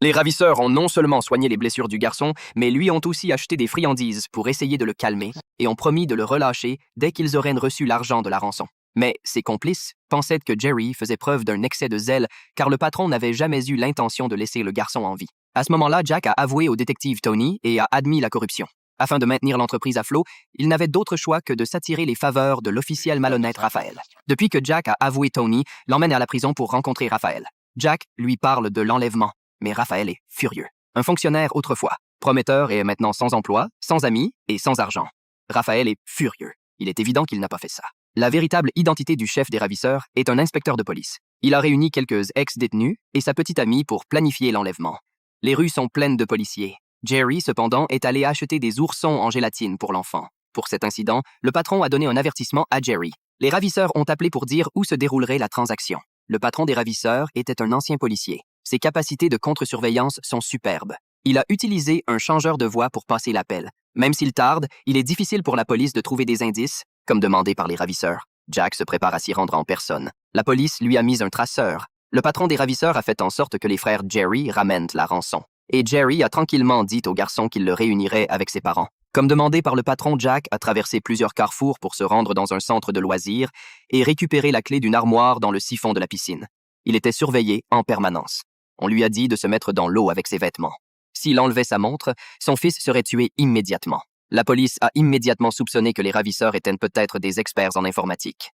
Les ravisseurs ont non seulement soigné les blessures du garçon, mais lui ont aussi acheté des friandises pour essayer de le calmer et ont promis de le relâcher dès qu'ils auraient reçu l'argent de la rançon. Mais ses complices pensaient que Jerry faisait preuve d'un excès de zèle car le patron n'avait jamais eu l'intention de laisser le garçon en vie. À ce moment-là, Jack a avoué au détective Tony et a admis la corruption. Afin de maintenir l'entreprise à flot, il n'avait d'autre choix que de s'attirer les faveurs de l'officiel malhonnête Raphaël. Depuis que Jack a avoué, Tony l'emmène à la prison pour rencontrer Raphaël. Jack lui parle de l'enlèvement, mais Raphaël est furieux. Un fonctionnaire autrefois, prometteur et maintenant sans emploi, sans amis et sans argent. Raphaël est furieux. Il est évident qu'il n'a pas fait ça. La véritable identité du chef des ravisseurs est un inspecteur de police. Il a réuni quelques ex-détenus et sa petite amie pour planifier l'enlèvement. Les rues sont pleines de policiers. Jerry, cependant, est allé acheter des oursons en gélatine pour l'enfant. Pour cet incident, le patron a donné un avertissement à Jerry. Les ravisseurs ont appelé pour dire où se déroulerait la transaction. Le patron des ravisseurs était un ancien policier. Ses capacités de contre-surveillance sont superbes. Il a utilisé un changeur de voix pour passer l'appel. Même s'il tarde, il est difficile pour la police de trouver des indices, comme demandé par les ravisseurs. Jack se prépare à s'y rendre en personne. La police lui a mis un traceur. Le patron des ravisseurs a fait en sorte que les frères Jerry ramènent la rançon. Et Jerry a tranquillement dit au garçon qu'il le réunirait avec ses parents. Comme demandé par le patron, Jack a traversé plusieurs carrefours pour se rendre dans un centre de loisirs et récupérer la clé d'une armoire dans le siphon de la piscine. Il était surveillé en permanence. On lui a dit de se mettre dans l'eau avec ses vêtements. S'il enlevait sa montre, son fils serait tué immédiatement. La police a immédiatement soupçonné que les ravisseurs étaient peut-être des experts en informatique.